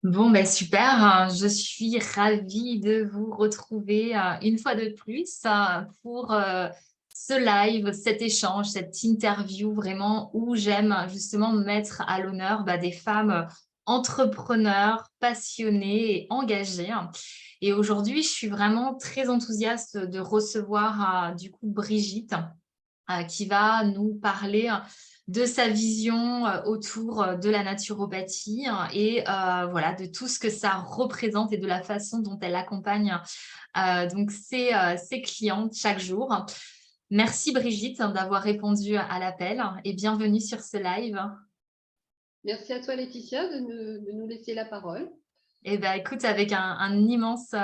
Bon, ben super, je suis ravie de vous retrouver une fois de plus pour ce live, cet échange, cette interview vraiment où j'aime justement mettre à l'honneur des femmes entrepreneurs, passionnées et engagées. Et aujourd'hui, je suis vraiment très enthousiaste de recevoir du coup Brigitte qui va nous parler de sa vision autour de la naturopathie et voilà, de tout ce que ça représente et de la façon dont elle accompagne donc ses clientes chaque jour. Merci Brigitte d'avoir répondu à l'appel et bienvenue sur ce live. Merci à toi, Laetitia, de nous laisser la parole. Eh ben, écoute, avec un immense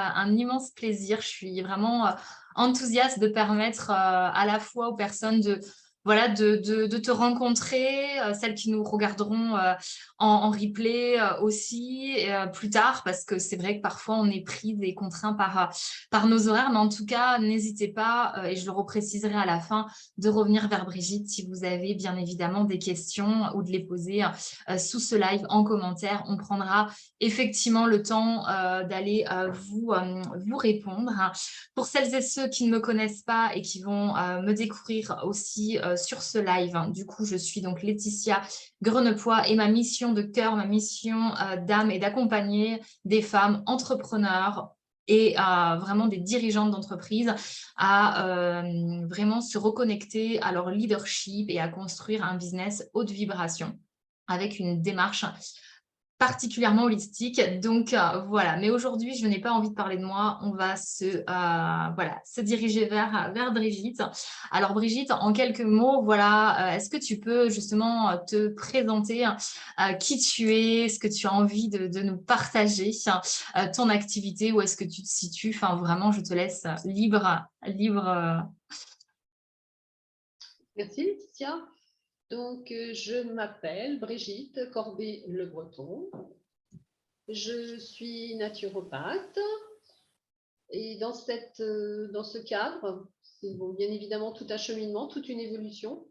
plaisir. Je suis vraiment enthousiaste de permettre à la fois aux personnes voilà, de te rencontrer, celles qui nous regarderont en replay aussi plus tard, parce que c'est vrai que parfois on est pris et contraint par nos horaires. Mais en tout cas, n'hésitez pas, et je le repréciserai à la fin, de revenir vers Brigitte si vous avez bien évidemment des questions ou de les poser sous ce live en commentaire. On prendra effectivement le temps d'aller vous répondre. Pour celles et ceux qui ne me connaissent pas et qui vont me découvrir aussi sur ce live, du coup, je suis donc Laetitia Grenepoix et ma mission de cœur, ma mission d'âme est d'accompagner des femmes entrepreneurs et vraiment des dirigeantes d'entreprise à vraiment se reconnecter à leur leadership et à construire un business haute vibration avec une démarche particulièrement holistique. Donc voilà, mais aujourd'hui, je n'ai pas envie de parler de moi. On va voilà, se diriger vers Brigitte. Alors Brigitte, en quelques mots, voilà, est-ce que tu peux justement te présenter qui tu es, ce que tu as envie de nous partager, ton activité, où est-ce que tu te situes? Enfin, vraiment, je te laisse libre. Merci, Laetitia. Donc, je m'appelle Brigitte Corbet-Le Breton. Je suis naturopathe et dans ce cadre, c'est bon, bien évidemment tout un cheminement, toute une évolution.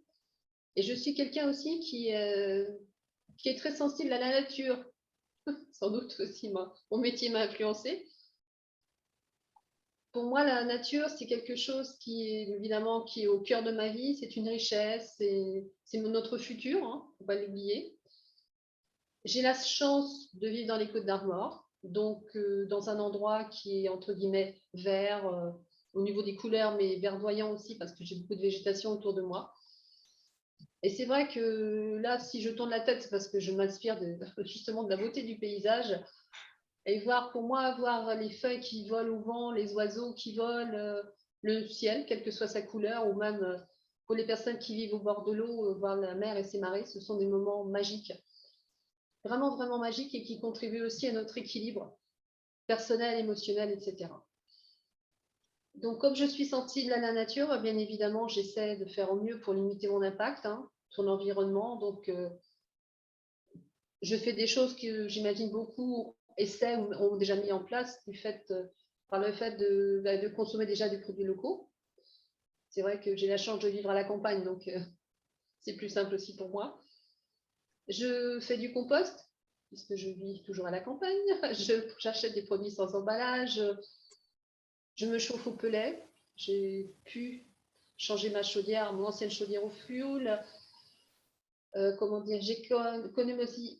Et je suis quelqu'un aussi qui est très sensible à la nature. Sans doute aussi, mon métier m'a influencé. Pour moi, la nature, c'est quelque chose qui est évidemment qui est au cœur de ma vie. C'est une richesse, c'est notre futur, hein, faut pas l'oublier. J'ai la chance de vivre dans les Côtes d'Armor, donc dans un endroit qui est entre guillemets vert au niveau des couleurs, mais verdoyant aussi parce que j'ai beaucoup de végétation autour de moi. Et c'est vrai que là, si je tourne la tête, c'est parce que je m'inspire justement de la beauté du paysage. Et voir, pour moi, voir les feuilles qui volent au vent, les oiseaux qui volent, le ciel, quelle que soit sa couleur, ou même pour les personnes qui vivent au bord de l'eau, voir la mer et ses marées, ce sont des moments magiques, vraiment, vraiment magiques et qui contribuent aussi à notre équilibre personnel, émotionnel, etc. Donc, comme je suis sensible à la nature, bien évidemment, j'essaie de faire au mieux pour limiter mon impact sur l'environnement. Donc, je fais des choses que j'imagine beaucoup essaient ou ont déjà mis en place par le fait de consommer déjà des produits locaux. C'est vrai que j'ai la chance de vivre à la campagne, donc c'est plus simple aussi pour moi. Je fais du compost, puisque je vis toujours à la campagne. J'achète des produits sans emballage. Je me chauffe au pellet. J'ai pu changer ma chaudière, mon ancienne chaudière au fioul. Comment dire,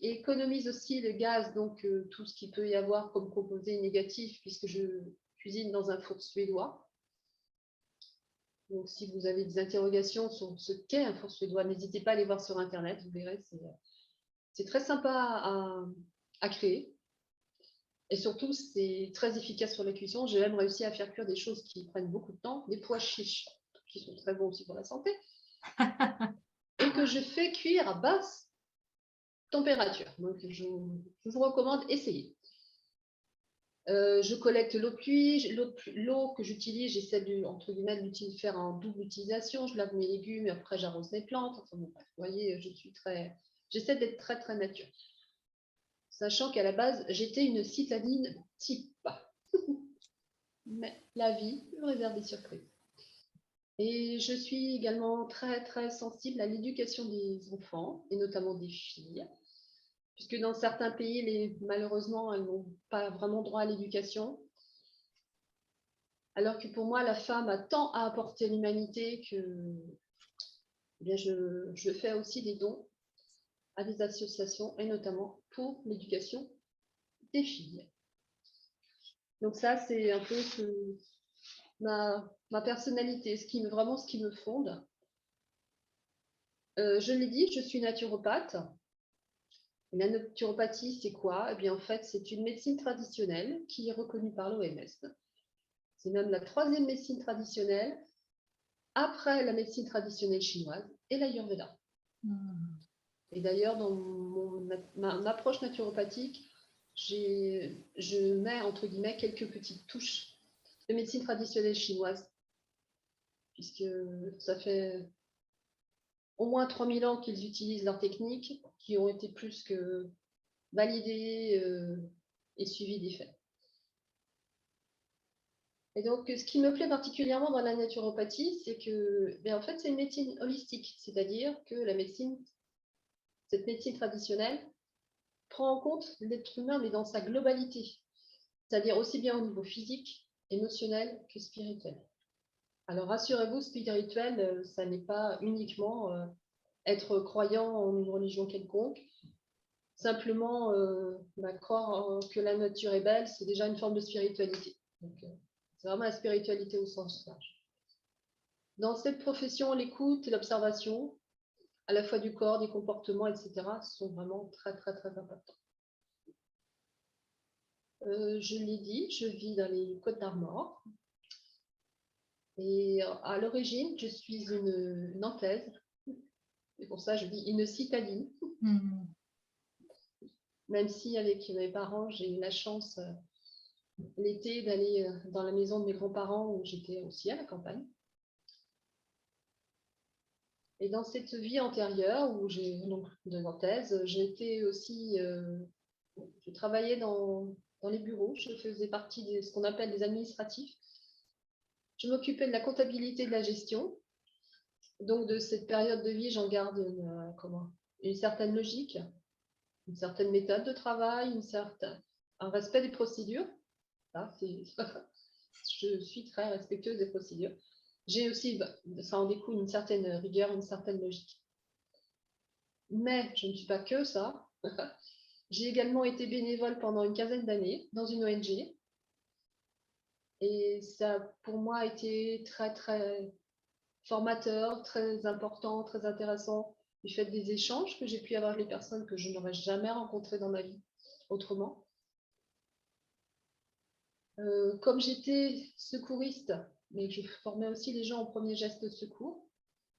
économise aussi le gaz, donc tout ce qu'il peut y avoir comme composé négatif, puisque je cuisine dans un four suédois. Donc, si vous avez des interrogations sur ce qu'est un four suédois, n'hésitez pas à aller voir sur Internet, vous verrez, c'est très sympa à créer. Et surtout, c'est très efficace sur la cuisson. J'ai même réussi à faire cuire des choses qui prennent beaucoup de temps, des pois chiches, qui sont très bons aussi pour la santé, et que je fais cuire à basse température. Donc, je vous recommande, essayez. Je collecte l'eau de pluie, l'eau que j'utilise, j'essaie entre guillemets de faire en double utilisation. Je lave mes légumes et après j'arrose mes plantes. Enfin, bon, vous voyez, j'essaie d'être très très nature. Sachant qu'à la base, j'étais une citadine type. Mais la vie me réserve des surprises. Et je suis également très très sensible à l'éducation des enfants et notamment des filles. puisque dans certains pays, malheureusement, elles n'ont pas vraiment droit à l'éducation. Alors que pour moi, la femme a tant à apporter à l'humanité que eh bien, je fais aussi des dons à des associations, et notamment pour l'éducation des filles. Donc ça, c'est un peu ma personnalité, vraiment ce qui me fonde. Je l'ai dit, je suis naturopathe. Et la naturopathie, c'est quoi? Eh bien, en fait, c'est une médecine traditionnelle qui est reconnue par l'OMS. C'est même la 3e médecine traditionnelle après la médecine traditionnelle chinoise et l'Ayurveda. Et d'ailleurs, dans ma approche naturopathique, je mets, entre guillemets, quelques petites touches de médecine traditionnelle chinoise, puisque ça fait au moins 3000 ans qu'ils utilisent leurs techniques, qui ont été plus que validées et suivies des faits. Et donc, ce qui me plaît particulièrement dans la naturopathie, c'est que, en fait, c'est une médecine holistique, c'est-à-dire que cette médecine traditionnelle prend en compte l'être humain, mais dans sa globalité, c'est-à-dire aussi bien au niveau physique, émotionnel que spirituel. Alors, rassurez-vous, spirituel, ça n'est pas uniquement être croyant en une religion quelconque. Simplement, croire que la nature est belle, c'est déjà une forme de spiritualité. Donc, c'est vraiment la spiritualité au sens large. Dans cette profession, l'écoute et l'observation, à la fois du corps, des comportements, etc., sont vraiment très, très, très importants. Je l'ai dit, je vis dans les Côtes-d'Armor. Et à l'origine, je suis une Nantaise. C'est pour ça que je dis une citadine. Même si avec mes parents, j'ai eu la chance l'été d'aller dans la maison de mes grands-parents où j'étais aussi à la campagne. Et dans cette vie antérieure où de Nantaise, j'ai aussi, je travaillais dans les bureaux, je faisais partie de ce qu'on appelle des administratifs. Je m'occupais de la comptabilité et de la gestion. Donc de cette période de vie, j'en garde une certaine logique, une certaine méthode de travail, un respect des procédures. Je suis très respectueuse des procédures. J'ai aussi, ça en découle une certaine rigueur, une certaine logique. Mais je ne suis pas que ça. J'ai également été bénévole pendant une 15aine d'années dans une ONG. Et ça, pour moi, a été très, très formateur, très important, très intéressant, du fait des échanges que j'ai pu avoir avec les personnes que je n'aurais jamais rencontrées dans ma vie autrement. Comme j'étais secouriste, mais je formais aussi les gens en premier geste de secours,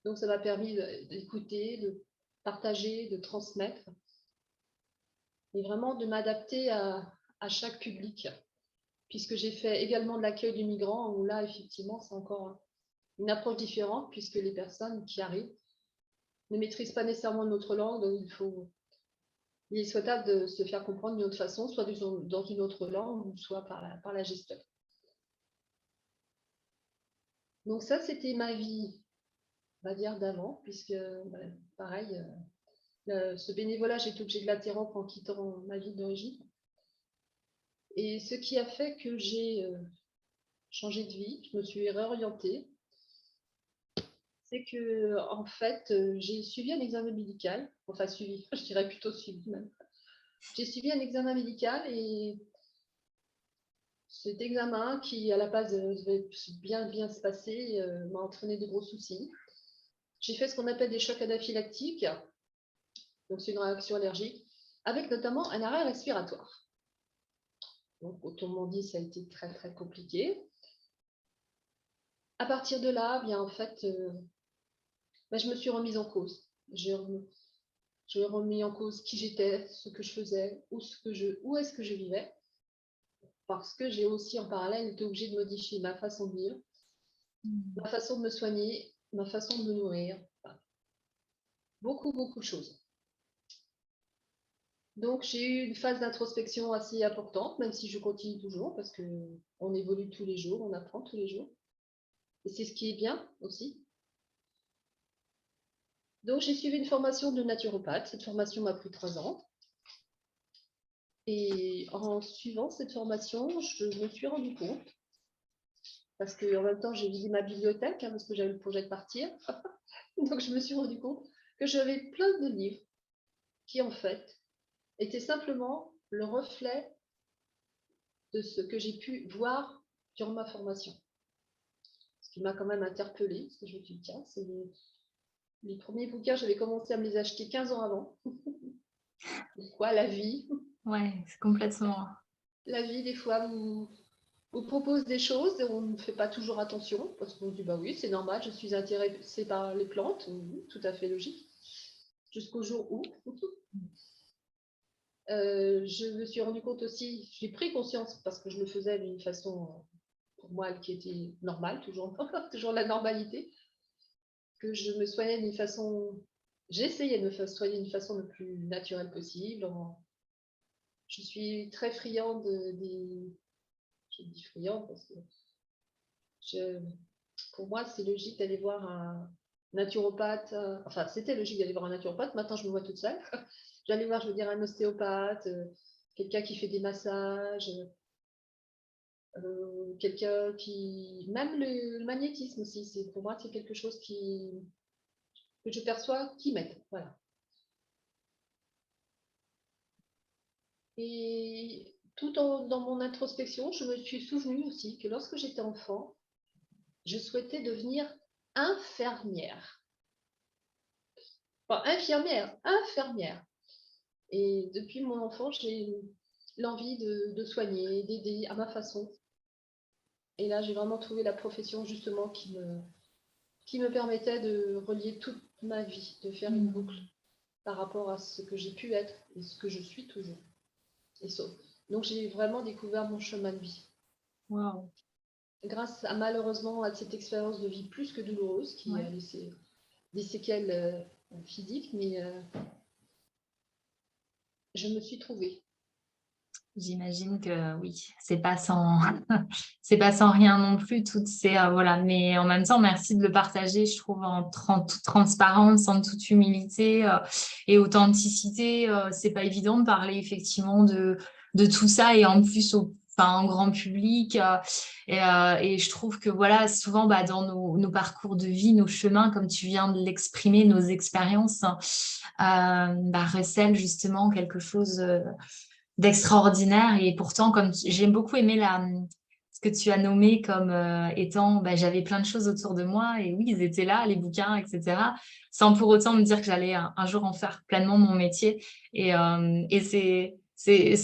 donc ça m'a permis d'écouter, de partager, de transmettre, et vraiment de m'adapter à chaque public, puisque j'ai fait également de l'accueil des migrants, où là, effectivement, c'est encore une approche différente, puisque les personnes qui arrivent ne maîtrisent pas nécessairement notre langue, donc il est souhaitable de se faire comprendre d'une autre façon, soit dans une autre langue, ou soit par la gestuelle. Donc ça, c'était ma vie, on va dire, d'avant, puisque, pareil, ce bénévolat, j'ai été obligée de l'interrompre en quittant ma vie d'origine. Et ce qui a fait que j'ai changé de vie, je me suis réorientée, c'est que, en fait, j'ai suivi un examen médical, enfin suivi, je dirais plutôt suivi même. J'ai suivi un examen médical et cet examen qui, à la base, devait bien se passer, m'a entraîné de gros soucis. J'ai fait ce qu'on appelle des chocs anaphylactiques, donc c'est une réaction allergique, avec notamment un arrêt respiratoire. Donc, autrement dit, ça a été très, très compliqué. À partir de là, bien, en fait, je me suis remise en cause. J'ai remis en cause qui j'étais, ce que je faisais, où est-ce que je vivais, parce que j'ai aussi en parallèle été obligée de modifier ma façon de vivre, ma façon de me soigner, ma façon de me nourrir, enfin, beaucoup, beaucoup de choses. Donc j'ai eu une phase d'introspection assez importante, même si je continue toujours, parce qu'on évolue tous les jours, on apprend tous les jours. Et c'est ce qui est bien aussi. Donc j'ai suivi une formation de naturopathe. Cette formation m'a pris 3 ans. Et en suivant cette formation, je me suis rendu compte, parce qu'en même temps, j'ai vidé ma bibliothèque, parce que j'avais le projet de partir. Donc, je me suis rendu compte que j'avais plein de livres qui, en fait, étaient simplement le reflet de ce que j'ai pu voir durant ma formation. Ce qui m'a quand même interpellée, parce que je me suis dit, tiens, c'est les premiers bouquins, j'avais commencé à me les acheter 15 ans avant. Pourquoi la vie? Ouais, c'est complètement. La vie, des fois, vous propose des choses et on ne fait pas toujours attention, parce qu'on se dit, bah oui, c'est normal, je suis intéressée par les plantes, oui, tout à fait logique, jusqu'au jour où je me suis rendu compte aussi, j'ai pris conscience, parce que je le faisais d'une façon, pour moi, qui était normale, toujours, toujours la normalité, que je me soignais d'une façon, j'essayais de me soigner d'une façon le plus naturelle possible. Je suis très friande des, je dis friande parce que je, pour moi, c'est logique d'aller voir un naturopathe. Enfin, c'était logique d'aller voir un naturopathe. Maintenant, je me vois toute seule. J'allais voir, je veux dire, un ostéopathe, quelqu'un qui fait des massages, quelqu'un qui... Même le magnétisme aussi, pour moi, c'est quelque chose que je perçois qui m'aide. Voilà. Et dans mon introspection, je me suis souvenue aussi que lorsque j'étais enfant, je souhaitais devenir infirmière. Enfin, infirmière. Et depuis mon enfance, j'ai l'envie de soigner, d'aider à ma façon. Et là, j'ai vraiment trouvé la profession justement qui me permettait de relier toute ma vie, de faire une boucle par rapport à ce que j'ai pu être et ce que je suis toujours. Et ça. Donc, j'ai vraiment découvert mon chemin de vie. Wow. Grâce à malheureusement à cette expérience de vie plus que douloureuse qui Ouais. a laissé des séquelles physiques, mais je me suis trouvée. J'imagine que oui, c'est pas sans c'est pas sans rien non plus, toutes ces, voilà. Mais en même temps, merci de le partager, je trouve, en toute transparence, en toute humilité, et authenticité. C'est pas évident de parler effectivement de tout ça et en plus enfin, en grand public. Et je trouve que voilà, souvent bah, dans nos parcours de vie, nos chemins, comme tu viens de l'exprimer, nos expériences, bah, recèlent justement quelque chose d'extraordinaire. Et pourtant, comme j'ai beaucoup aimé ce que tu as nommé comme étant, bah, j'avais plein de choses autour de moi et oui, ils étaient là, les bouquins, etc. Sans pour autant me dire que j'allais un jour en faire pleinement mon métier. Et c'est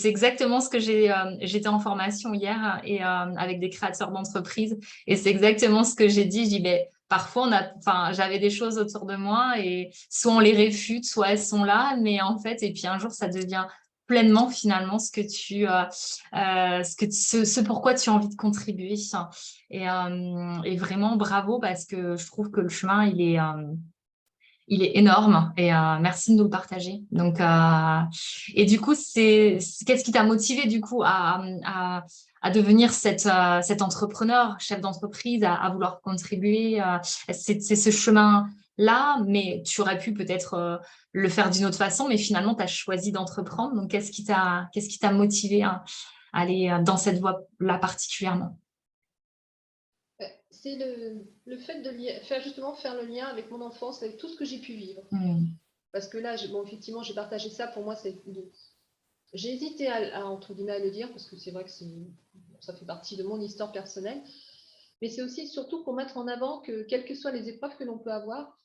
exactement ce que j'étais en formation hier et avec des créateurs d'entreprises. Et c'est exactement ce que j'ai dit. J'ai dit, ben, parfois, enfin, j'avais des choses autour de moi et soit on les réfute, soit elles sont là. Mais en fait, et puis un jour, ça devient pleinement finalement ce pourquoi tu as envie de contribuer. Et vraiment bravo parce que je trouve que le chemin il est énorme et merci de nous le partager. Donc et du coup qu'est-ce qui t'a motivé du coup à devenir cet entrepreneur, chef d'entreprise, à vouloir contribuer. C'est ce chemin-là, mais tu aurais pu peut-être le faire d'une autre façon, mais finalement, tu as choisi d'entreprendre. Donc, qu'est-ce qui t'a motivé à aller dans cette voie-là particulièrement? C'est le fait de faire justement faire le lien avec mon enfance, avec tout ce que j'ai pu vivre. Parce que là, bon, effectivement, j'ai partagé ça. Pour moi, j'ai hésité entre guillemets à le dire parce que c'est vrai que ça fait partie de mon histoire personnelle. Mais c'est aussi surtout pour mettre en avant que quelles que soient les épreuves que l'on peut avoir,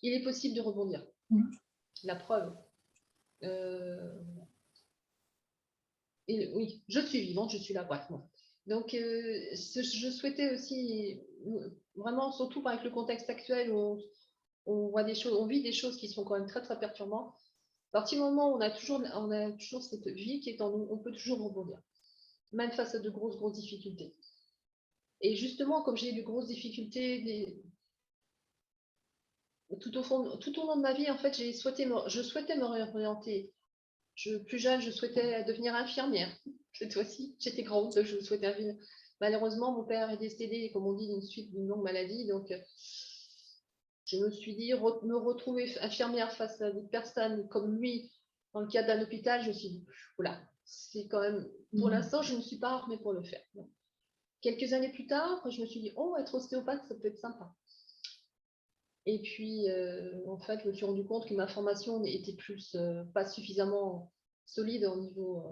il est possible de rebondir. La preuve. Et oui, je suis vivante, je suis là, bref. Bon. Donc, je souhaitais aussi, vraiment, surtout avec le contexte actuel où on voit des choses, on vit des choses qui sont quand même très, très perturbantes. À partir du moment où on a toujours cette vie qui est en nous, on peut toujours rebondir, même face à de grosses, grosses difficultés. Et justement, comme j'ai eu de grosses difficultés tout au long de ma vie, en fait, je souhaitais me réorienter. Plus jeune, je souhaitais devenir infirmière. Cette fois-ci, j'étais grande, je souhaitais devenir. Malheureusement, mon père est décédé, comme on dit, d'une suite d'une longue maladie. Donc, je me suis dit, me retrouver infirmière face à des personnes comme lui, Dans le cadre d'un hôpital, je me suis dit, voilà, c'est quand même, pour l'instant, je ne suis pas armée pour le faire. Donc, quelques années plus tard, je me suis dit, oh, être ostéopathe, ça peut être sympa. Et puis, en fait, je me suis rendu compte que ma formation n'était plus pas suffisamment solide au niveau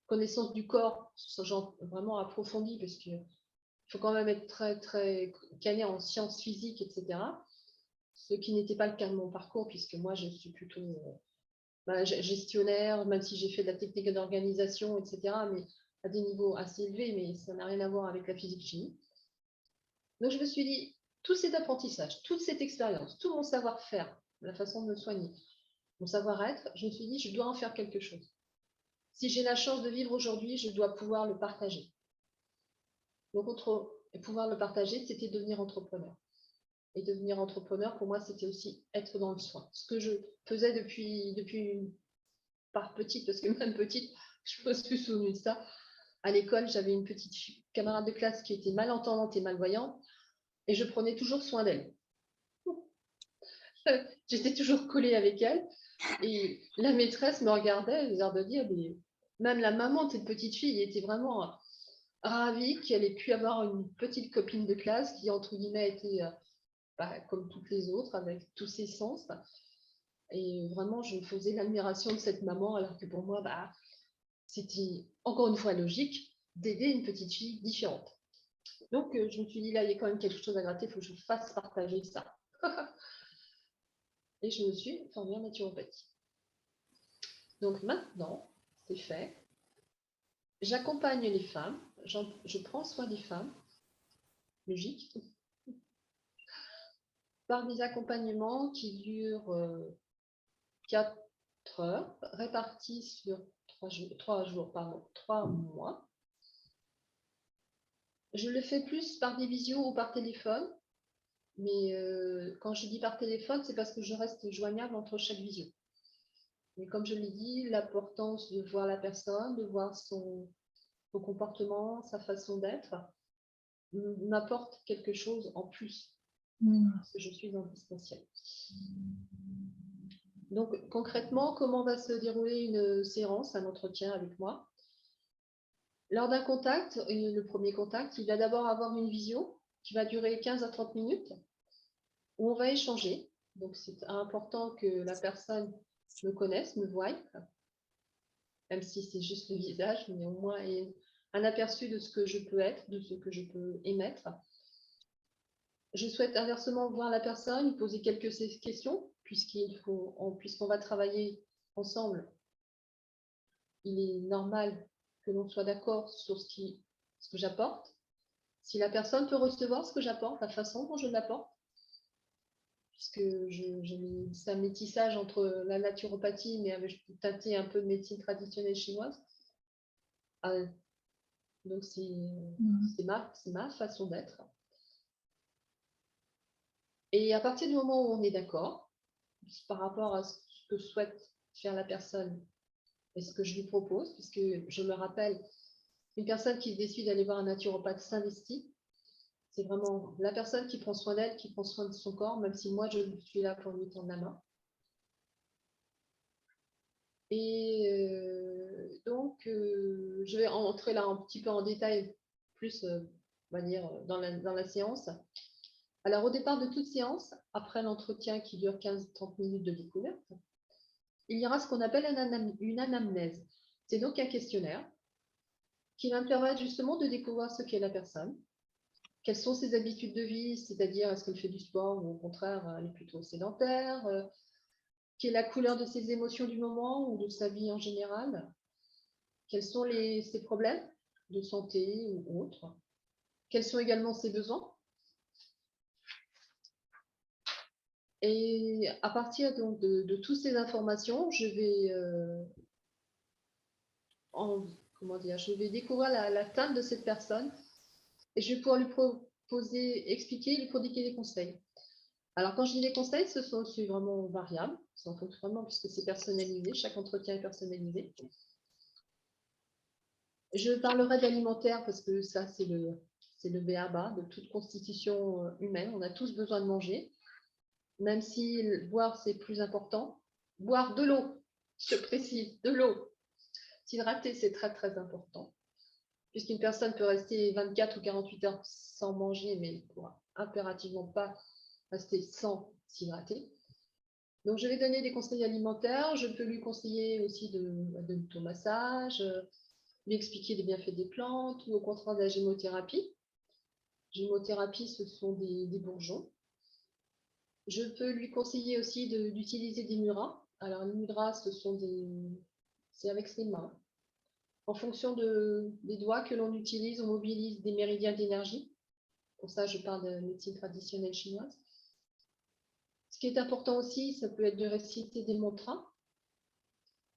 connaissance du corps, ce genre vraiment approfondi, parce qu'il faut quand même être très, très calé en sciences physiques, etc. Ce qui n'était pas le cas de mon parcours, puisque moi, je suis plutôt gestionnaire, même si j'ai fait de la technique d'organisation, etc., mais à des niveaux assez élevés, mais ça n'a rien à voir avec la physique-chimie. Donc, je me suis dit, tout cet apprentissage, toute cette expérience, tout mon savoir-faire, la façon de me soigner, mon savoir-être, je me suis dit, je dois en faire quelque chose. Si j'ai la chance de vivre aujourd'hui, je dois pouvoir le partager. Donc, pouvoir le partager, c'était devenir entrepreneur. Et devenir entrepreneur, pour moi, c'était aussi être dans le soin. Ce que je faisais depuis par petite, parce que même petite, je me suis souvenue de ça. À l'école, j'avais une petite camarade de classe qui était malentendante et malvoyante, et je prenais toujours soin d'elle. J'étais toujours collée avec elle, et la maîtresse me regardait, elle l'air de dire, mais même la maman de cette petite fille était vraiment ravie qu'elle ait pu avoir une petite copine de classe qui, entre guillemets, était comme toutes les autres, avec tous ses sens. Et vraiment, je faisais l'admiration de cette maman, alors que pour moi, c'était encore une fois logique d'aider une petite fille différente. Donc, je me suis dit, là, il y a quand même quelque chose à gratter, il faut que je fasse partager ça. Et je me suis formée en naturopathie. Donc maintenant, c'est fait. J'accompagne les femmes, je prends soin des femmes, logique, par des accompagnements qui durent 4 heures, répartis sur 3 mois. Je le fais plus par des visios ou par téléphone, mais quand je dis par téléphone, c'est parce que je reste joignable entre chaque visio. Mais comme je l'ai dit, l'importance de voir la personne, de voir son comportement, sa façon d'être, m'apporte quelque chose en plus, parce que je suis en distanciel. Donc concrètement, comment va se dérouler une séance, un entretien avec moi? Lors d'un contact, le premier contact, il va d'abord avoir une visio qui va durer 15 à 30 minutes, où on va échanger. Donc c'est important que la personne me connaisse, me voie, même si c'est juste le visage, mais au moins un aperçu de ce que je peux être, de ce que je peux émettre. Je souhaite inversement voir la personne, poser quelques questions, puisqu'on va travailler ensemble. Il est normal que l'on soit d'accord sur ce que j'apporte. Si la personne peut recevoir ce que j'apporte, la façon dont je l'apporte, puisque c'est un métissage entre la naturopathie, mais avec teinté un peu de médecine traditionnelle chinoise. Donc, c'est ma façon d'être. Et à partir du moment où on est d'accord, par rapport à ce que souhaite faire la personne et ce que je lui propose, puisque je me rappelle, une personne qui décide d'aller voir un naturopathe s'investit. C'est vraiment la personne qui prend soin d'elle, qui prend soin de son corps, même si moi, je suis là pour lui tendre la main. Et donc, je vais entrer là un petit peu en détail, plus, on va dire, dans la séance. Alors, au départ de toute séance, après l'entretien qui dure 15-30 minutes de découverte, il y aura ce qu'on appelle une anamnèse. C'est donc un questionnaire qui va me permettre justement de découvrir ce qu'est la personne, quelles sont ses habitudes de vie, c'est-à-dire est-ce qu'elle fait du sport ou au contraire, elle est plutôt sédentaire, quelle est la couleur de ses émotions du moment ou de sa vie en général, quels sont ses problèmes de santé ou autres, quels sont également ses besoins. Et à partir donc de toutes ces informations, je vais, je vais découvrir la teinte de cette personne et je vais pouvoir lui expliquer, lui prodiguer des conseils. Alors, quand je dis des conseils, c'est vraiment variable, c'est en fonction vraiment puisque c'est personnalisé, chaque entretien est personnalisé. Je parlerai d'alimentaire parce que ça, c'est le b.a.-ba de toute constitution humaine. On a tous besoin de manger, même si boire, c'est plus important. Boire de l'eau, je précise, de l'eau. S'hydrater, c'est très, très important, puisqu'une personne peut rester 24 ou 48 heures sans manger, mais elle ne pourra impérativement pas rester sans s'hydrater. Donc, je vais donner des conseils alimentaires. Je peux lui conseiller aussi de l'automassage, lui expliquer les bienfaits des plantes ou au contraire de la gémothérapie. Gémothérapie, ce sont des bourgeons. Je peux lui conseiller aussi d'utiliser des mudras. Alors, les mudras, c'est avec ses mains. En fonction des doigts que l'on utilise, on mobilise des méridiens d'énergie. Pour ça, je parle de médecine traditionnelle chinoise. Ce qui est important aussi, ça peut être de réciter des mantras,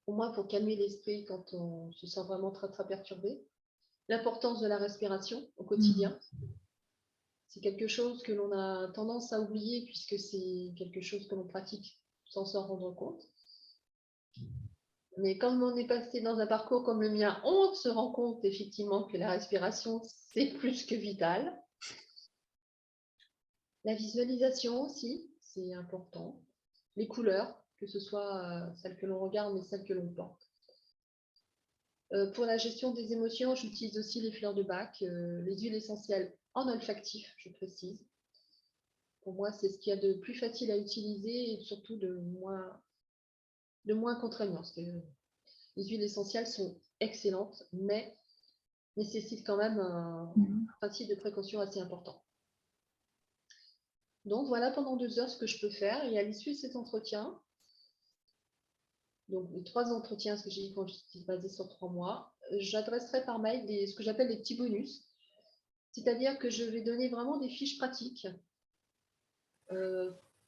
au moins pour calmer l'esprit quand on se sent vraiment très, très perturbé. L'importance de la respiration au quotidien. C'est quelque chose que l'on a tendance à oublier puisque c'est quelque chose que l'on pratique sans s'en rendre compte. Mais quand on est passé dans un parcours comme le mien, on se rend compte effectivement que la respiration, c'est plus que vital. La visualisation aussi, c'est important. Les couleurs, que ce soit celles que l'on regarde, mais celles que l'on porte. Pour la gestion des émotions, j'utilise aussi les fleurs de bac, les huiles essentielles en olfactif, je précise. Pour moi, c'est ce qu'il y a de plus facile à utiliser et surtout de moins contraignant. Parce que les huiles essentielles sont excellentes, mais nécessitent quand même un principe de précaution assez important. Donc voilà pendant 2 heures ce que je peux faire. Et à l'issue de cet entretien, donc les 3 entretiens, ce que j'ai dit quand j'étais basée sur 3 mois, j'adresserai par mail ce que j'appelle des petits bonus. C'est-à-dire que je vais donner vraiment des fiches pratiques.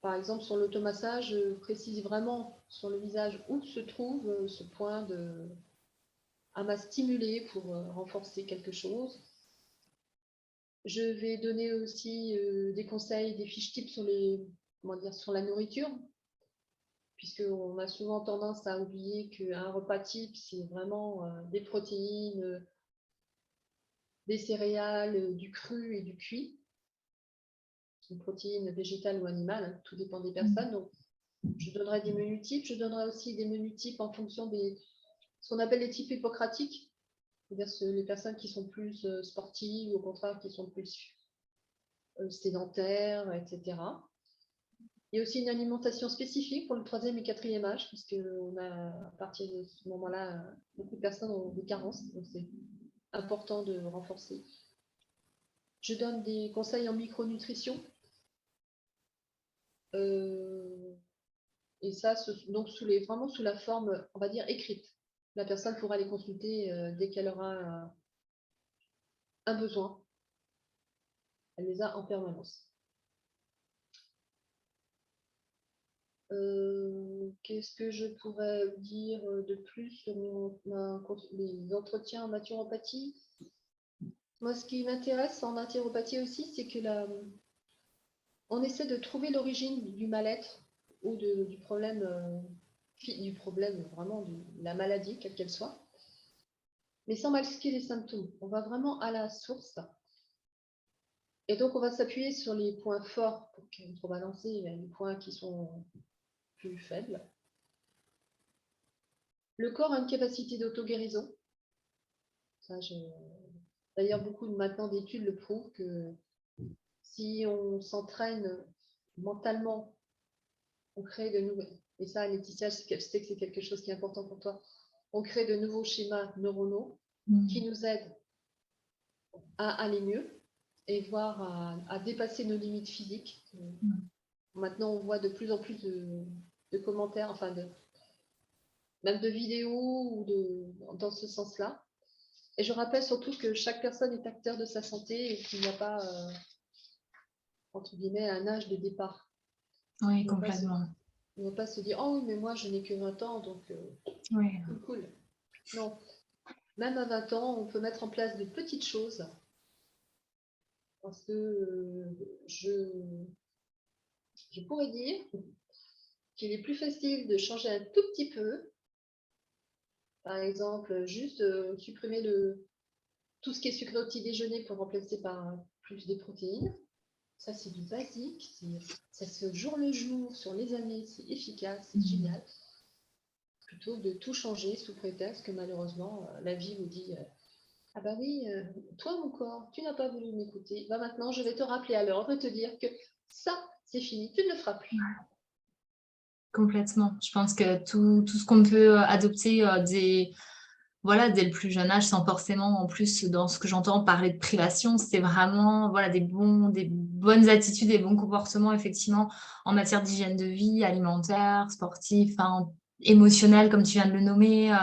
Par exemple, sur l'automassage, je précise vraiment sur le visage où se trouve ce point à stimuler pour renforcer quelque chose. Je vais donner aussi des conseils, des fiches types sur la nourriture, puisqu'on a souvent tendance à oublier qu'un repas type, c'est vraiment des protéines, des céréales, du cru et du cuit. Une protéine végétale ou animale, hein, tout dépend des personnes. Donc, je donnerai des menus types. Je donnerai aussi des menus types en fonction ce qu'on appelle les types hippocratiques, c'est-à-dire les personnes qui sont plus sportives ou au contraire qui sont plus sédentaires, etc. Il y a aussi une alimentation spécifique pour le 3e et 4e âge, puisque à partir de ce moment-là, beaucoup de personnes ont des carences, donc c'est important de renforcer. Je donne des conseils en micronutrition. Et ça, donc vraiment sous la forme, on va dire, écrite. La personne pourra les consulter dès qu'elle aura un besoin. Elle les a en permanence. Qu'est-ce que je pourrais dire de plus sur les entretiens en naturopathie? Moi, ce qui m'intéresse en naturopathie aussi, c'est que on essaie de trouver l'origine du mal-être ou du problème vraiment de la maladie, quelle qu'elle soit, mais sans masquer les symptômes. On va vraiment à la source. Et donc, on va s'appuyer sur les points forts pour contrebalancer les points qui sont plus faibles. Le corps a une capacité d'auto-guérison. D'ailleurs, beaucoup maintenant d'études le prouvent que si on s'entraîne mentalement, on crée de nouveaux. Et ça, Laetitia, je sais que c'est quelque chose qui est important pour toi. On crée de nouveaux schémas neuronaux qui nous aident à aller mieux et voire à dépasser nos limites physiques. Maintenant, on voit de plus en plus de commentaires, enfin même de vidéos dans ce sens-là. Et je rappelle surtout que chaque personne est acteur de sa santé et qu'il n'y a pas, entre guillemets, un âge de départ. Oui, complètement. On ne va pas se dire « Oh oui, mais moi, je n'ai que 20 ans, donc cool. » Non. Même à 20 ans, on peut mettre en place de petites choses parce que je pourrais dire qu'il est plus facile de changer un tout petit peu. Par exemple, juste supprimer tout ce qui est sucré au petit déjeuner pour remplacer par plus de protéines. Ça, c'est du basique. Ça se fait jour le jour, sur les années. C'est efficace, c'est génial. plutôt que de tout changer sous prétexte que malheureusement, la vie vous dit ah bah oui, toi mon corps, tu n'as pas voulu m'écouter, bah maintenant je vais te rappeler à l'ordre et te dire que ça, c'est fini, tu ne le feras plus. Complètement. Je pense que tout ce qu'on peut adopter voilà, dès le plus jeune âge, sans forcément, en plus, dans ce que j'entends parler de privation, c'est vraiment voilà, des bonnes attitudes, des bons comportements, effectivement, en matière d'hygiène de vie, alimentaire, sportif, enfin, émotionnel, comme tu viens de le nommer,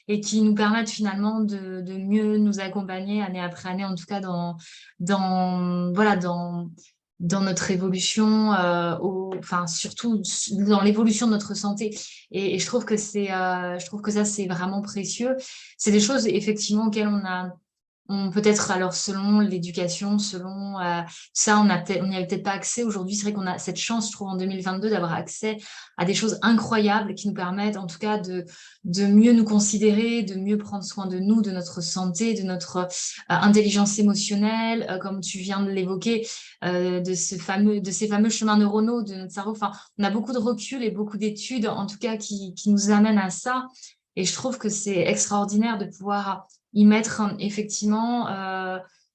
et qui nous permettent finalement de mieux nous accompagner année après année, en tout cas voilà, dans notre évolution, enfin, surtout dans l'évolution de notre santé. Et je trouve que je trouve que ça, c'est vraiment précieux. C'est des choses effectivement auxquelles on peut-être alors selon l'éducation, selon ça, on n'y avait peut-être pas accès aujourd'hui. C'est vrai qu'on a cette chance, je trouve, en 2022 d'avoir accès à des choses incroyables qui nous permettent en tout cas de mieux nous considérer, de mieux prendre soin de nous, de notre santé, de notre intelligence émotionnelle, comme tu viens de l'évoquer, de ces fameux chemins neuronaux de notre cerveau. Enfin, on a beaucoup de recul et beaucoup d'études, en tout cas, qui nous amènent à ça. Et je trouve que c'est extraordinaire de pouvoir y mettre effectivement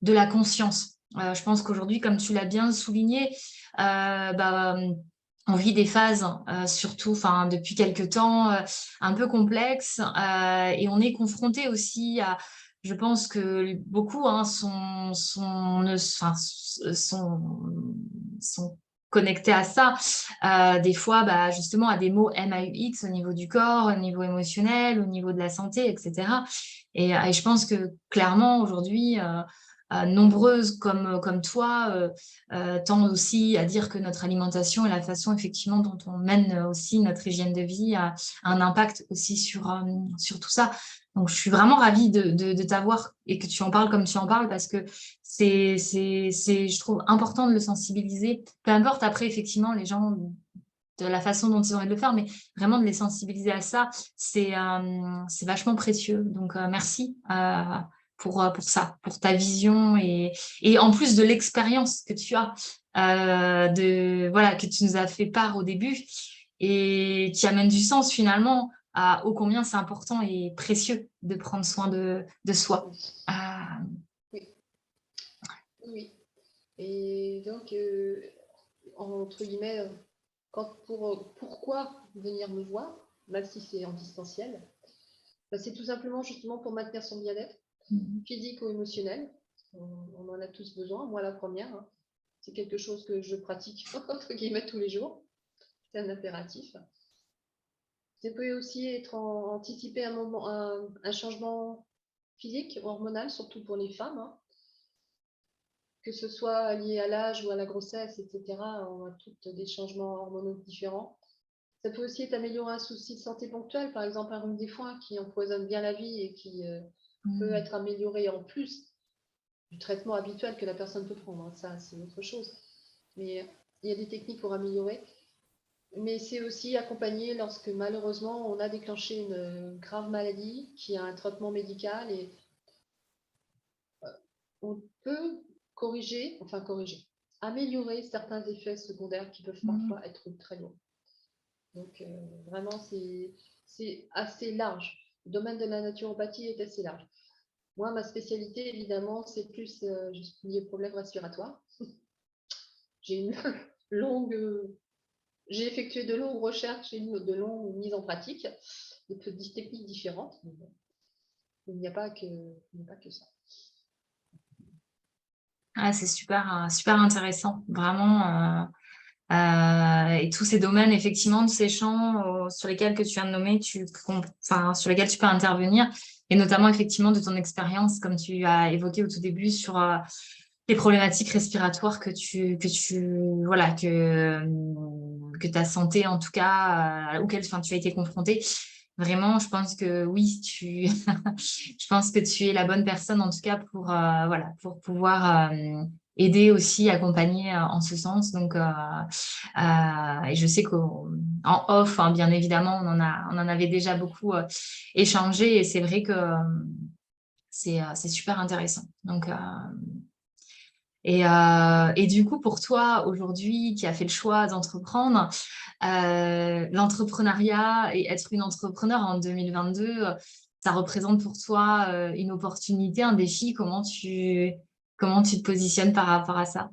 de la conscience. Je pense qu'aujourd'hui, comme tu l'as bien souligné, on vit des phases, surtout depuis quelques temps, un peu complexes, et on est confronté aussi à, je pense que beaucoup sont connectés à ça. Des fois, justement, à des mots MAUX au niveau du corps, au niveau émotionnel, au niveau de la santé, etc. Et je pense que clairement, aujourd'hui, nombreuses comme toi tendent aussi à dire que notre alimentation et la façon effectivement dont on mène aussi notre hygiène de vie a un impact aussi sur tout ça. Donc, je suis vraiment ravie de t'avoir et que tu en parles comme tu en parles parce que je trouve important de le sensibiliser. Peu importe après, effectivement, les gens de la façon dont ils ont envie de le faire, mais vraiment de les sensibiliser à ça, c'est vachement précieux. Donc, merci pour ça, pour ta vision et en plus de l'expérience que tu as, voilà, que tu nous as fait part au début et qui amène du sens finalement à ô combien c'est important et précieux de prendre soin de soi. Oui, oui. Et donc, entre guillemets, pourquoi venir me voir, même si c'est en distanciel, c'est tout simplement justement pour maintenir son bien-être physique ou émotionnel. On en a tous besoin, moi la première. Hein. C'est quelque chose que je pratique entre guillemets tous les jours. C'est un impératif. Ça peut aussi être anticiper un changement physique ou hormonal, surtout pour les femmes. Hein. Que ce soit lié à l'âge ou à la grossesse, etc. On a toutes des changements hormonaux différents. Ça peut aussi être améliorer un souci de santé ponctuel, par exemple un rhume des foins qui empoisonne bien la vie et qui peut être amélioré en plus du traitement habituel que la personne peut prendre. Ça, c'est autre chose. Mais il y a des techniques pour améliorer. Mais c'est aussi accompagné lorsque malheureusement on a déclenché une grave maladie qui a un traitement médical et on peut améliorer certains effets secondaires qui peuvent parfois être très lourds. Donc vraiment, c'est assez large. Le domaine de la naturopathie est assez large. Moi, ma spécialité, évidemment, c'est plus les problèmes respiratoires. J'ai j'ai effectué de longues recherches et de longues mises en pratique, de petites techniques différentes. Il n'y a pas que ça. Ah, c'est super intéressant, vraiment. Et tous ces domaines, effectivement, de ces champs sur lesquels que tu viens de nommer, sur lesquels tu peux intervenir, et notamment, effectivement, de ton expérience, comme tu as évoqué au tout début, sur les problématiques respiratoires voilà, que ta santé, en tout cas, auxquelles tu as été confrontée. Vraiment, je pense que oui, je pense que tu es la bonne personne, en tout cas, voilà, pour pouvoir aider aussi, accompagner en ce sens. Donc, et je sais qu'en off, hein, bien évidemment, on en avait déjà beaucoup échangé et c'est vrai que c'est super intéressant. Donc, Et du coup, pour toi, aujourd'hui, qui a fait le choix d'entreprendre, l'entrepreneuriat et être une entrepreneur en 2022, ça représente pour toi une opportunité, un défi. Comment tu te positionnes par rapport à ça?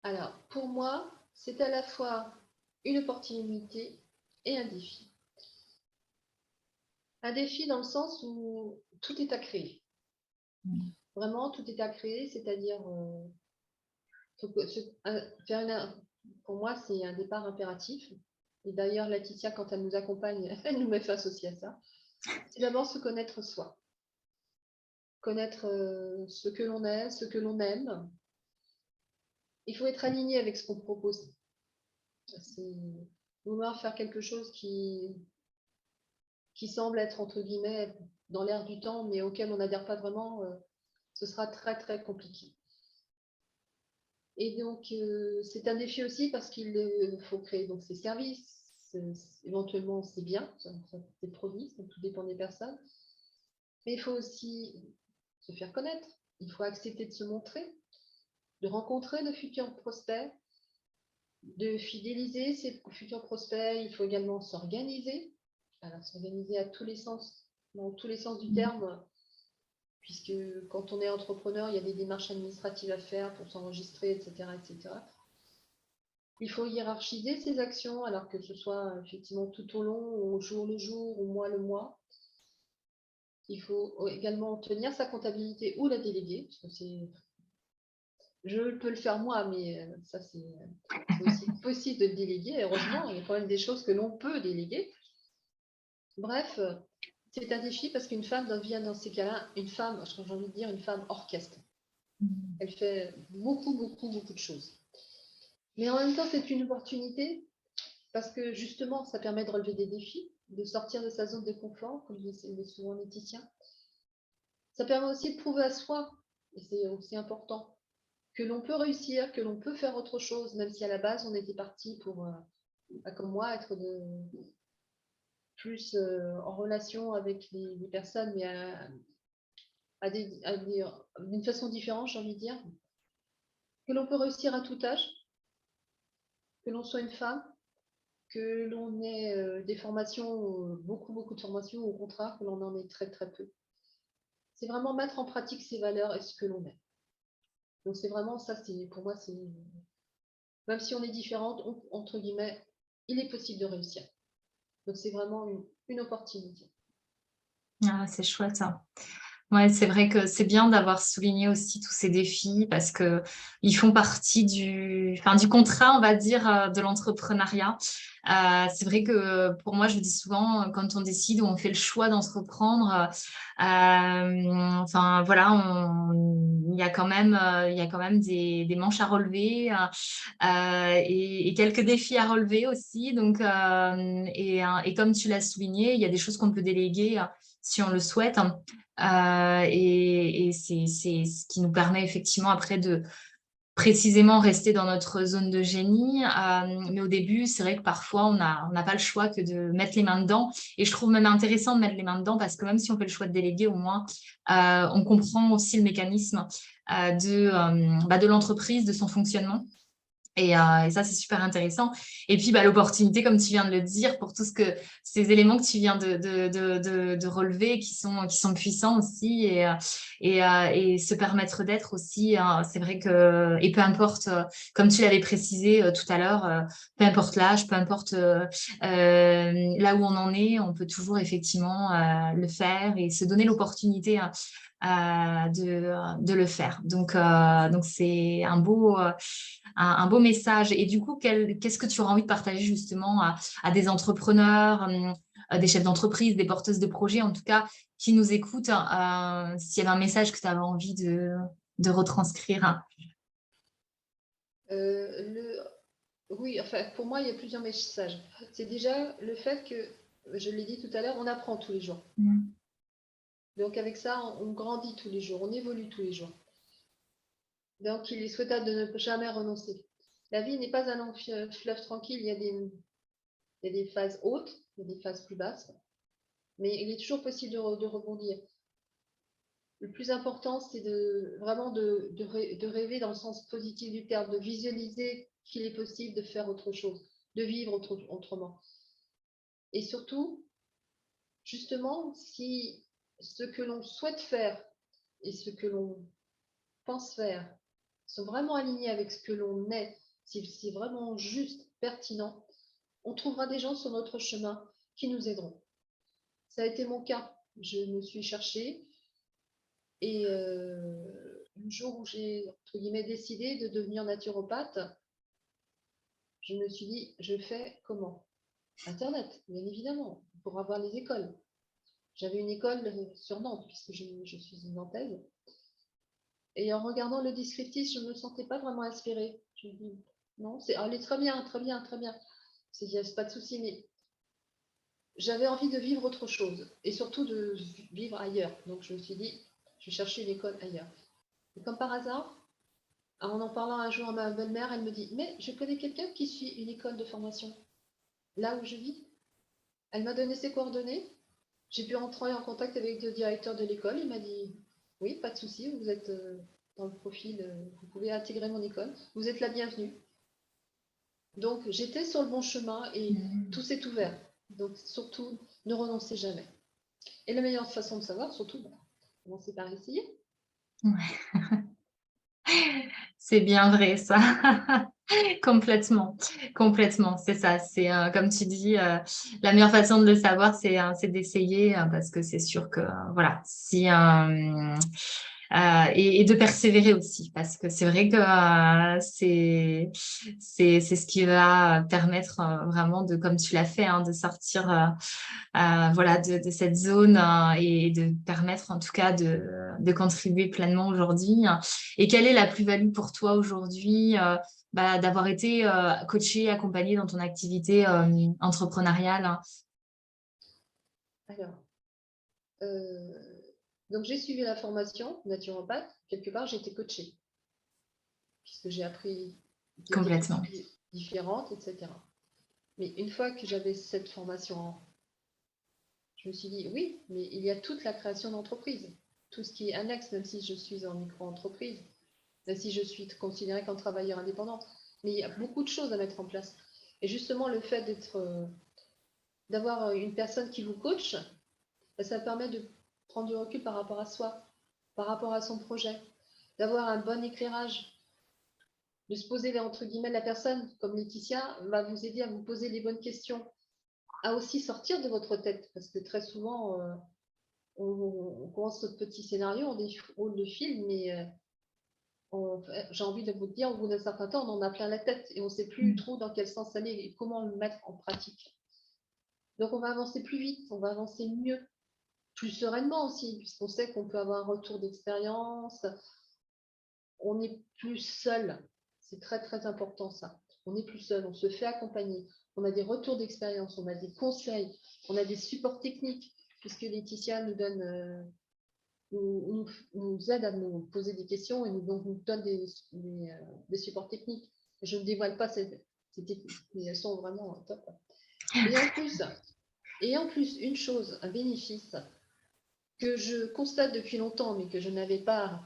Alors, pour moi, c'est à la fois une opportunité et un défi. Un défi dans le sens où tout est à créer. Vraiment, tout est à créer, c'est-à-dire pour moi, c'est un départ impératif. Et d'ailleurs, Laetitia, quand elle nous accompagne, elle nous met face aussi à ça. C'est d'abord se connaître soi. Connaître ce que l'on est, ce que l'on aime. Il faut être aligné avec ce qu'on propose. C'est vouloir faire quelque chose qui semble être, entre guillemets, dans l'air du temps, mais auquel on n'adhère pas vraiment, ce sera très, très compliqué. Et donc, c'est un défi aussi parce qu'il faut créer donc, ses services, éventuellement ses biens, ses produits, ça, tout dépend des personnes. Mais il faut aussi se faire connaître, il faut accepter de se montrer, de rencontrer de futurs prospects, de fidéliser ces futurs prospects. Il faut également s'organiser, alors s'organiser à tous les sens, dans tous les sens du terme, puisque quand on est entrepreneur, il y a des démarches administratives à faire pour s'enregistrer, etc., etc. Il faut hiérarchiser ses actions, alors que ce soit effectivement tout au long, ou au jour le jour, ou mois le mois. Il faut également tenir sa comptabilité ou la déléguer, parce que je peux le faire moi, mais ça c'est aussi possible de déléguer. Heureusement, il y a quand même des choses que l'on peut déléguer. Bref, c'est un défi parce qu'une femme devient dans ces cas-là une femme, j'ai envie de dire, une femme orchestre. Elle fait beaucoup, beaucoup, beaucoup de choses. Mais en même temps, c'est une opportunité parce que justement, ça permet de relever des défis, de sortir de sa zone de confort, comme dit souvent Laetitia. Ça permet aussi de prouver à soi, et c'est aussi important, que l'on peut réussir, que l'on peut faire autre chose, même si à la base, on était parti pour, comme moi, être plus en relation avec les personnes, mais d'une façon différente, j'ai envie de dire. Que l'on peut réussir à tout âge, que l'on soit une femme, que l'on ait des formations, beaucoup, beaucoup de formations, ou au contraire, que l'on en ait très, très peu. C'est vraiment mettre en pratique ses valeurs et ce que l'on est. Donc c'est vraiment ça, pour moi, c'est même si on est différente, entre guillemets, il est possible de réussir. Donc c'est vraiment une opportunité. Ah, c'est chouette, ça. Ouais, c'est vrai que c'est bien d'avoir souligné aussi tous ces défis parce que ils font partie enfin, du contrat, on va dire, de l'entrepreneuriat. C'est vrai que pour moi, je le dis souvent, quand on décide ou on fait le choix d'entreprendre, enfin voilà, il y a quand même des manches à relever et quelques défis à relever aussi. Donc, et comme tu l'as souligné, il y a des choses qu'on peut déléguer si on le souhaite. Et c'est ce qui nous permet effectivement après de précisément rester dans notre zone de génie. Mais au début, c'est vrai que parfois, on n'a pas le choix que de mettre les mains dedans. Et je trouve même intéressant de mettre les mains dedans parce que même si on fait le choix de déléguer, au moins, on comprend aussi le mécanisme de l'entreprise, de son fonctionnement. Et ça, c'est super intéressant. Et puis, bah, l'opportunité, comme tu viens de le dire, pour ces éléments que tu viens de relever, qui sont puissants aussi, et se permettre d'être aussi, hein, c'est vrai que, et peu importe, comme tu l'avais précisé tout à l'heure, peu importe l'âge, peu importe là où on en est, on peut toujours effectivement le faire et se donner l'opportunité hein, de le faire. Donc c'est un beau message. Et du coup, qu'est-ce que tu auras envie de partager justement à des entrepreneurs, des chefs d'entreprise, des porteuses de projets, en tout cas, qui nous écoutent, s'il y avait un message que tu avais envie de retranscrire? Euh, Oui, enfin, pour moi, il y a plusieurs messages. C'est déjà le fait que, je l'ai dit tout à l'heure, on apprend tous les jours. Mm. Donc avec ça, on grandit tous les jours, on évolue tous les jours. Donc il est souhaitable de ne jamais renoncer. La vie n'est pas un long fleuve tranquille, il y a des phases hautes, il y a des phases plus basses, mais il est toujours possible de rebondir. Le plus important, c'est vraiment de rêver dans le sens positif du terme, de visualiser qu'il est possible de faire autre chose, de vivre autrement. Et surtout, justement, si ce que l'on souhaite faire et ce que l'on pense faire sont vraiment alignés avec ce que l'on est, si c'est vraiment juste, pertinent, on trouvera des gens sur notre chemin qui nous aideront. Ça a été mon cas. Je me suis cherchée et le jour où j'ai, entre guillemets, décidé de devenir naturopathe, je me suis dit, je fais comment? Internet, bien évidemment, pour avoir les écoles. J'avais une école sur Nantes, puisque je suis une Nantaise. Et en regardant le descriptif, je ne me sentais pas vraiment inspirée. Je me dis, non, c'est allez, très bien, très bien, très bien. Il n'y a pas de souci, mais j'avais envie de vivre autre chose et surtout de vivre ailleurs. Donc je me suis dit, je vais chercher une école ailleurs. Et comme par hasard, en parlant un jour à ma belle-mère, elle me dit, mais je connais quelqu'un qui suit une école de formation là où je vis. Elle m'a donné ses coordonnées. J'ai pu entrer en contact avec le directeur de l'école. Il m'a dit, oui, pas de souci, vous êtes dans le profil, vous pouvez intégrer mon école. Vous êtes la bienvenue. Donc j'étais sur le bon chemin et tout s'est ouvert. Donc surtout, ne renoncez jamais. Et la meilleure façon de savoir, surtout, commencez par essayer. Ouais. C'est bien vrai ça. Complètement, complètement, c'est ça. C'est comme tu dis, la meilleure façon de le savoir, c'est d'essayer, parce que c'est sûr que voilà, si et de persévérer aussi, parce que c'est vrai que c'est ce qui va permettre vraiment de, comme tu l'as fait, hein, de sortir voilà de cette zone et de permettre en tout cas de contribuer pleinement aujourd'hui. Et quelle est la plus-value pour toi aujourd'hui? D'avoir été coachée, accompagnée dans ton activité entrepreneuriale? Alors, donc j'ai suivi la formation naturopathe. Quelque part, j'ai été coachée, puisque j'ai appris des Complètement. techniques différentes, etc. Mais une fois que j'avais cette formation, je me suis dit, oui, mais il y a toute la création d'entreprise, tout ce qui est annexe, même si je suis en micro-entreprise, même si je suis considérée comme travailleur indépendant. Mais il y a beaucoup de choses à mettre en place. Et justement, le fait d'avoir une personne qui vous coach, ça permet de prendre du recul par rapport à soi, par rapport à son projet, d'avoir un bon éclairage, de se poser, entre guillemets, la personne, comme Laetitia, va vous aider à vous poser les bonnes questions, à aussi sortir de votre tête, parce que très souvent, on commence notre petit scénario, on déroule le film, mais j'ai envie de vous dire, au bout d'un certain temps, on en a plein la tête et on ne sait plus trop dans quel sens aller et comment le mettre en pratique. Donc on va avancer plus vite, on va avancer mieux, plus sereinement aussi, puisqu'on sait qu'on peut avoir un retour d'expérience, on n'est plus seul. C'est très très important ça. On n'est plus seul, on se fait accompagner. On a des retours d'expérience, on a des conseils, on a des supports techniques, puisque Laetitia nous donne, nous aide à nous poser des questions et nous donne des supports techniques. Je ne dévoile pas ces techniques, mais elles sont vraiment top. Et en plus, une chose, un bénéfice que je constate depuis longtemps, mais que je n'avais pas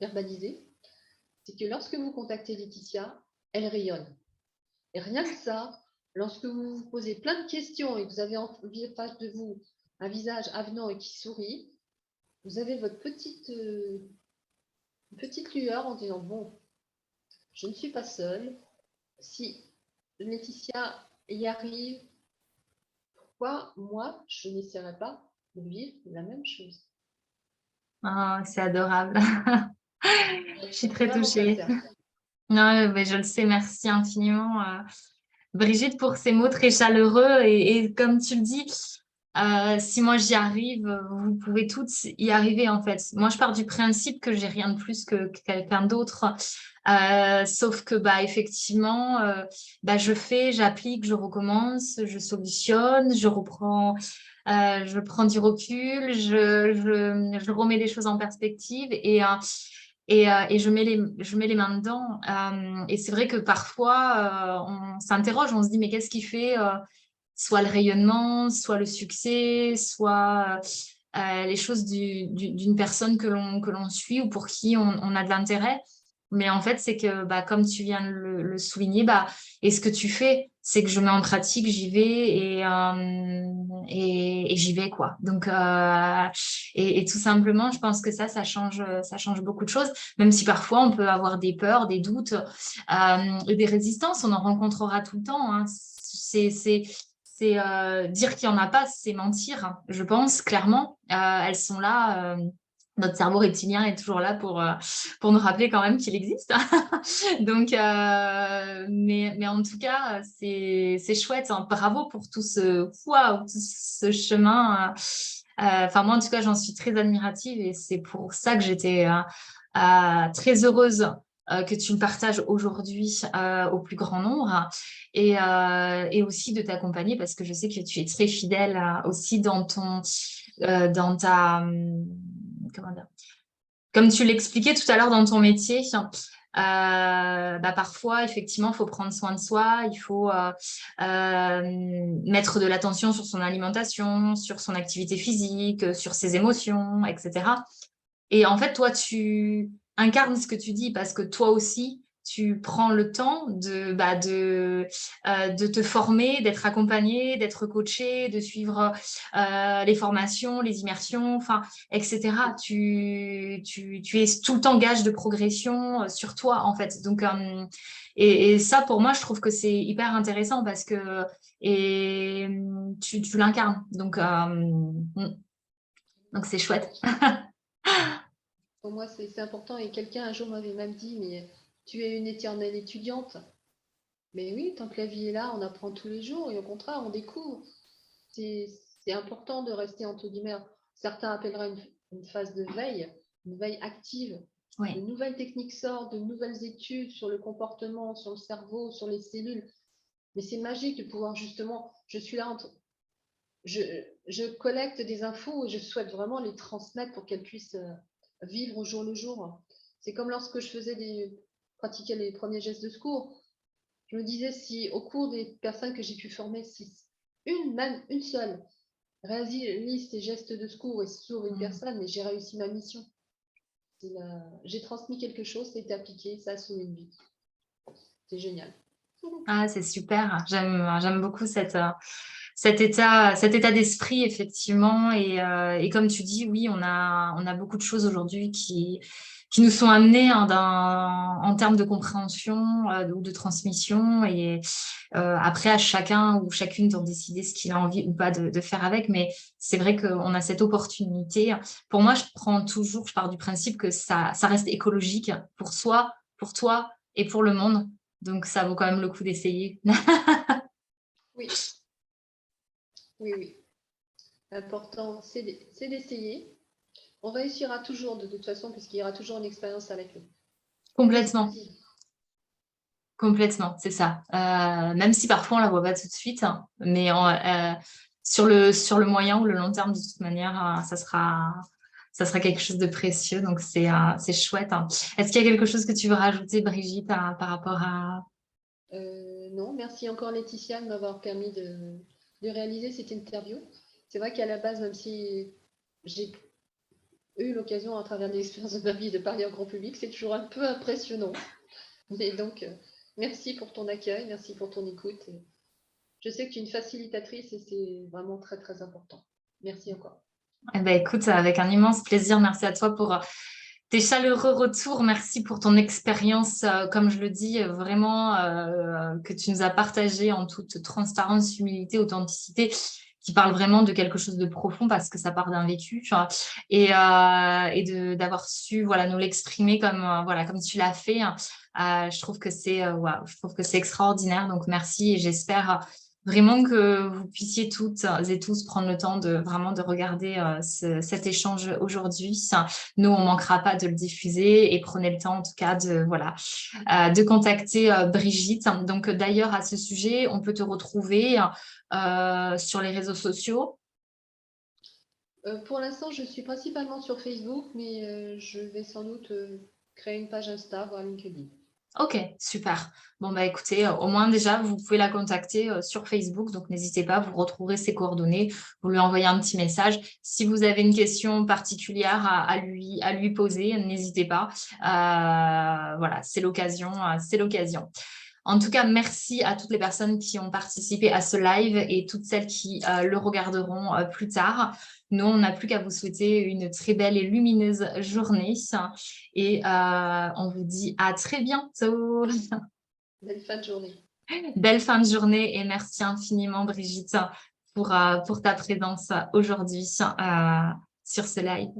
verbalisé, c'est que lorsque vous contactez Laetitia, elle rayonne. Et rien que ça, lorsque vous vous posez plein de questions et que vous avez en face de vous un visage avenant et qui sourit, vous avez votre petite lueur en disant, bon, je ne suis pas seule. Si Laetitia y arrive, pourquoi moi, je n'essaierai pas de vivre la même chose? Ah, c'est adorable. Je suis C'est très vraiment touchée. sincère. Non, mais je le sais, merci infiniment, Brigitte, pour ces mots très chaleureux. Et comme tu le dis, si moi j'y arrive, vous pouvez toutes y arriver en fait. Moi, je pars du principe que j'ai rien de plus que quelqu'un d'autre. Sauf que effectivement, je fais, j'applique, je recommence, je solutionne, je prends du recul, je remets les choses en perspective et je mets les mains dedans. Et c'est vrai que parfois, on s'interroge, on se dit, mais qu'est-ce qui fait soit le rayonnement, soit le succès, soit les choses d'une personne que l'on suit ou pour qui on a de l'intérêt. Mais en fait, c'est que, bah, comme tu viens de le souligner, bah, et ce que tu fais, c'est que je mets en pratique, j'y vais et j'y vais, quoi. Donc, et tout simplement, je pense que ça change beaucoup de choses, même si parfois on peut avoir des peurs, des doutes, et des résistances, on en rencontrera tout le temps, hein. Dire qu'il n'y en a pas, c'est mentir, hein, je pense, clairement. Elles sont là. Notre cerveau reptilien est toujours là pour nous rappeler quand même qu'il existe. Donc, mais en tout cas, c'est chouette, hein. Bravo pour waouh, tout ce chemin. Enfin, moi, en tout cas, j'en suis très admirative et c'est pour ça que j'étais très heureuse que tu le partages aujourd'hui au plus grand nombre et aussi de t'accompagner parce que je sais que tu es très fidèle aussi dans ta, comment dire, comme tu l'expliquais tout à l'heure dans ton métier, bah parfois, effectivement, il faut prendre soin de soi, il faut mettre de l'attention sur son alimentation, sur son activité physique, sur ses émotions, etc. Et en fait, toi, tu incarnes ce que tu dis parce que toi aussi, tu prends le temps de te former, d'être accompagné, d'être coaché, de suivre les formations, les immersions, enfin, etc. Tu es tout le temps gage de progression sur toi, en fait. Donc, et ça, pour moi, je trouve que c'est hyper intéressant parce que tu l'incarnes. Donc c'est chouette. Pour moi, c'est important. Et quelqu'un un jour m'avait même dit, mais tu es une éternelle étudiante. Mais oui, tant que la vie est là, on apprend tous les jours et au contraire, on découvre. C'est c'est important de rester entre guillemets. Certains appelleraient une phase de veille, une veille active. De Oui. nouvelles techniques sortent, de nouvelles études sur le comportement, sur le cerveau, sur les cellules. Mais c'est magique de pouvoir justement, je suis là, je, je collecte des infos et je souhaite vraiment les transmettre pour qu'elles puissent vivre au jour le jour. C'est comme lorsque je pratiquais les premiers gestes de secours. Je me disais si au cours des personnes que j'ai pu former, si même une seule, réalise ces gestes de secours et sauve une personne, et j'ai réussi ma mission. J'ai transmis quelque chose, ça a été appliqué, ça a sauvé une vie. C'est génial. Ah, c'est super. J'aime beaucoup cet état d'esprit, effectivement. Et comme tu dis, oui, on a beaucoup de choses aujourd'hui qui nous sont amenées hein, en termes de compréhension ou de transmission. Et après, à chacun ou chacune d'en décider ce qu'il a envie ou pas de faire avec. Mais c'est vrai qu'on a cette opportunité. Pour moi, je pars du principe que ça reste écologique pour soi, pour toi et pour le monde. Donc, ça vaut quand même le coup d'essayer. Oui, oui, oui. L'important, c'est d'essayer. On réussira toujours de toute façon, puisqu'il y aura toujours une expérience avec nous. Complètement, complètement, c'est ça. Même si parfois on la voit pas tout de suite, hein, mais sur le moyen ou le long terme, de toute manière, ça sera quelque chose de précieux. Donc, c'est chouette, hein. Est-ce qu'il y a quelque chose que tu veux rajouter, Brigitte, par rapport à... Non, merci encore Laetitia de m'avoir permis de réaliser cette interview. C'est vrai qu'à la base, même si j'ai eu l'occasion à travers l'expérience de ma vie de parler en grand public, c'est toujours un peu impressionnant. Mais donc, merci pour ton accueil, merci pour ton écoute. Je sais que tu es une facilitatrice et c'est vraiment très, très important. Merci encore. Eh ben, écoute, avec un immense plaisir. Merci à toi pour tes chaleureux retours. Merci pour ton expérience, comme je le dis, vraiment que tu nous as partagé en toute transparence, humilité, authenticité, qui parle vraiment de quelque chose de profond parce que ça part d'un vécu, tu vois. D'avoir su voilà, nous l'exprimer comme tu l'as fait. Je trouve que waouh, je trouve que c'est extraordinaire. Donc, merci et j'espère vraiment que vous puissiez toutes et tous prendre le temps de regarder cet échange aujourd'hui. Nous, on manquera pas de le diffuser et prenez le temps en tout cas de contacter Brigitte. Donc d'ailleurs à ce sujet, on peut te retrouver sur les réseaux sociaux. Pour l'instant, je suis principalement sur Facebook, mais je vais sans doute créer une page Insta, voire LinkedIn. Ok, super. Bon, bah écoutez, au moins déjà, vous pouvez la contacter sur Facebook, donc n'hésitez pas, vous retrouverez ses coordonnées, vous lui envoyez un petit message. Si vous avez une question particulière à lui poser, n'hésitez pas. Voilà, c'est l'occasion, c'est l'occasion. En tout cas, merci à toutes les personnes qui ont participé à ce live et toutes celles qui le regarderont plus tard. Nous, on n'a plus qu'à vous souhaiter une très belle et lumineuse journée et on vous dit à très bientôt. Belle fin de journée. Belle fin de journée et merci infiniment Brigitte pour ta présence aujourd'hui sur ce live.